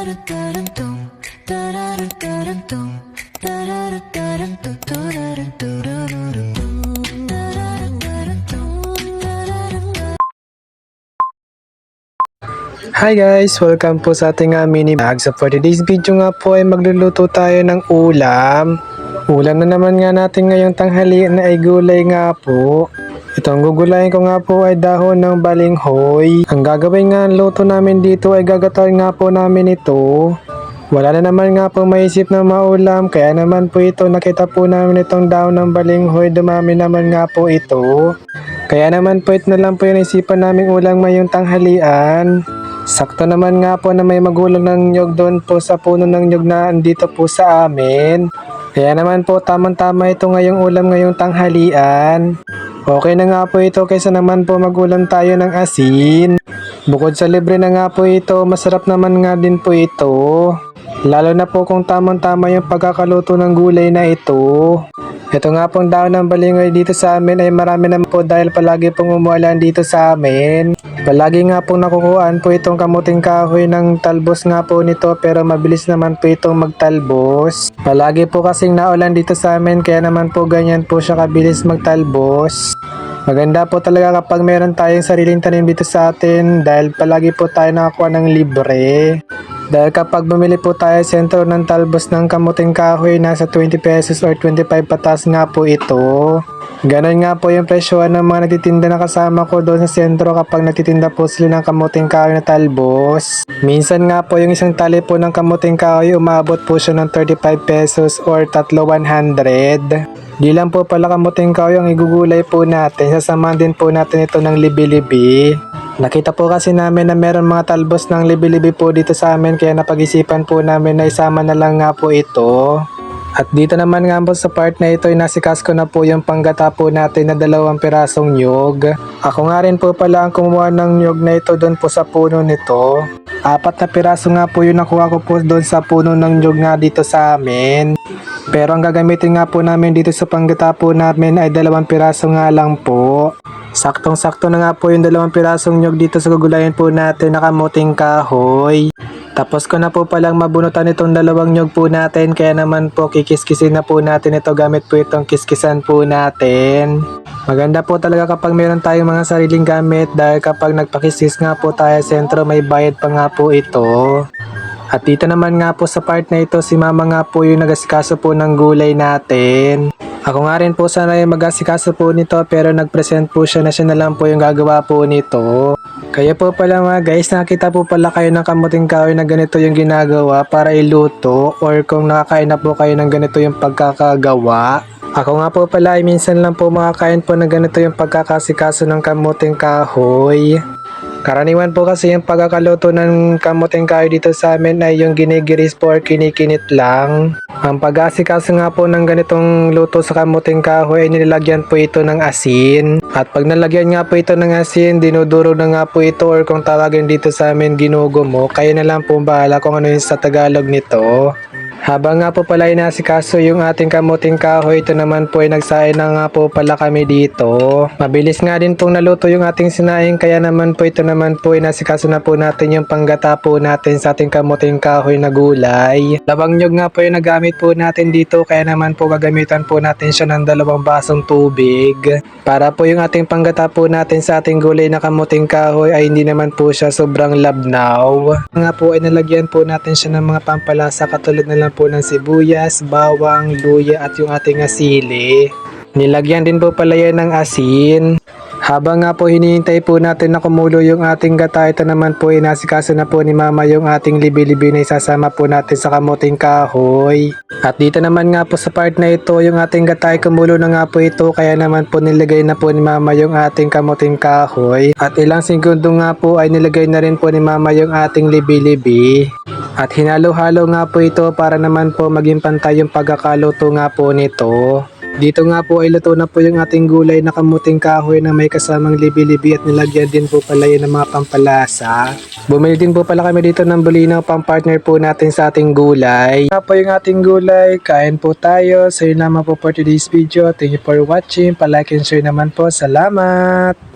Hi guys! Welcome po sa ating mini vlog. So for today's video nga po ay magluluto tayo ng ulam. Ulam na naman nga natin ngayong tanghali na ay gulay nga po. Itong gugulayin ko nga po ay dahon ng balinghoy. Ang gagawin nga luto namin dito ay gagatawan nga po namin ito. Wala na naman nga po maisip na maulam, kaya naman po ito nakita po namin itong dahon ng balinghoy, dumami naman nga po ito. Kaya naman po ito na lang po yung naisipan naming ulam ngayong tanghalian. Sakto naman nga po na may magulang ng nyog doon po sa puno ng nyog na andito po sa amin. Kaya naman po tamang-tama ito ngayong ulam ngayong tanghalian. Okay na nga po ito kaysa naman po magulam tayo ng asin. Bukod sa libre na nga po ito, masarap naman nga din po ito. Lalo na po kung tamang-tama yung pagkakaluto ng gulay na ito. Ito nga pong dahon ng balinghoy dito sa amin ay marami naman po dahil palagi pong umuulan dito sa amin. Palagi nga pong nakukuhaan po itong kamuting kahoy ng talbos nga po nito, pero mabilis naman po itong magtalbos. Palagi po kasing naulan dito sa amin, kaya naman po ganyan po siya kabilis magtalbos. Maganda po talaga kapag meron tayong sariling tanim dito sa atin dahil palagi po tayo nakakuha ng libre. Dahil kapag bumili po tayo sa sentro ng talbos ng kamuting kahoy, nasa 20 pesos or 25 patas nga po ito. Ganon nga po yung presyohan ng mga nagtitinda na kasama ko doon sa sentro kapag nagtitinda po sila ng kamuting kahoy na talbos. Minsan nga po yung isang tali po ng kamuting kahoy umabot po siya ng 35 pesos or 3,100. Di lang po pala kamuting kahoy ang igugulay po natin, sasamahan din po natin ito ng libi-libi. Nakita po kasi namin na meron mga talbos ng libi-libi po dito sa amin, kaya napag-isipan po namin na isama na lang nga po ito. At dito naman nga po sa part na ito ay nasikas ko na po yung panggata po natin na 2 pirasong nyog. Ako nga rin po pala ang kumuha ng nyog na ito doon po sa puno nito. 4 na piraso nga po yung nakuha ko po doon sa puno ng nyog nga dito sa amin. Pero ang gagamitin nga po namin dito sa panggata po namin ay 2 piraso nga lang po. Saktong-sakto na nga po yung 2 pirasong nyog dito sa gugulayan po natin na kamuting kahoy. Tapos ko na po palang mabunutan itong 2 nyog po natin, kaya naman po kikiskisin na po natin ito gamit po itong kiskisan po natin. Maganda po talaga kapag meron tayong mga sariling gamit dahil kapag nagpakiskis nga po tayo sa sentro may bayad pa nga po ito. At dito naman nga po sa part na ito, si mama nga po yung nagasikaso po ng gulay natin. Ako nga rin po sana yung mag-asikaso po nito, pero nag-present po siya na siya na lang po yung gagawa po nito. Kaya po pala mga guys, nakita po pala kayo ng kamuting kahoy na ganito yung ginagawa para iluto, or kung nakakain na po kayo ng ganito yung pagkakagawa. Ako nga po pala ay minsan lang po makakain po ng ganito yung pagkakasikaso ng kamuting kahoy. Karaniwan po kasi yung pagkakaluto ng kamuting kahoy dito sa amin ay yung ginigiris po or kinikinit lang. Ang pag-aasikaso nga po ng ganitong luto sa kamuting kahoy ay nilalagyan po ito ng asin. At pag nalagyan nga po ito ng asin, dinuduro na nga po ito, or kung tawagin dito sa amin ginugumo. Kayo na lang po bahala kung ano yung sa Tagalog nito. Habang nga po pala inasikaso yung ating kamuting kahoy, ito naman po ay nagsain na nga po pala kami dito. Mabilis nga din pong naluto yung ating sinaing, kaya naman po ito naman po inasikaso na po natin yung panggata po natin sa ating kamuting kahoy na gulay. 2 nyog nga po yung nagamit po natin dito, kaya naman po gagamitan po natin siya ng 2 basong tubig. Para po yung ating panggata po natin sa ating gulay na kamuting kahoy ay hindi naman po siya sobrang labnaw. Nga po ay nalagyan po natin siya ng mga pampalasa katulad na lang po ng sibuyas, bawang, luya at yung ating asili. Nilagyan din po pala yan ng asin. Habang nga po hinihintay po natin na kumulo yung ating gata, ito naman po inasikaso na po ni mama yung ating libi-libi na isasama po natin sa kamuting kahoy. At dito naman nga po sa part na ito, yung ating gata ay kumulo na nga po ito, kaya naman po nilagay na po ni mama yung ating kamuting kahoy. At ilang segundo nga po ay nilagay na rin po ni mama yung ating libi-libi. At hinalo-halo nga po ito para naman po maging pantay yung pagkakaluto nga po nito. Dito nga po ay luto na po yung ating gulay na kamuting kahoy na may kasamang libi-libi, at nilagyan din po pala yun ng mga pampalasa. Bumili din po pala kami dito ng bulinaw, pang partner po natin sa ating gulay. Nga po yung ating gulay, kain po tayo. So yun naman po for today's video. Thank you for watching. Pa-like and share naman po. Salamat!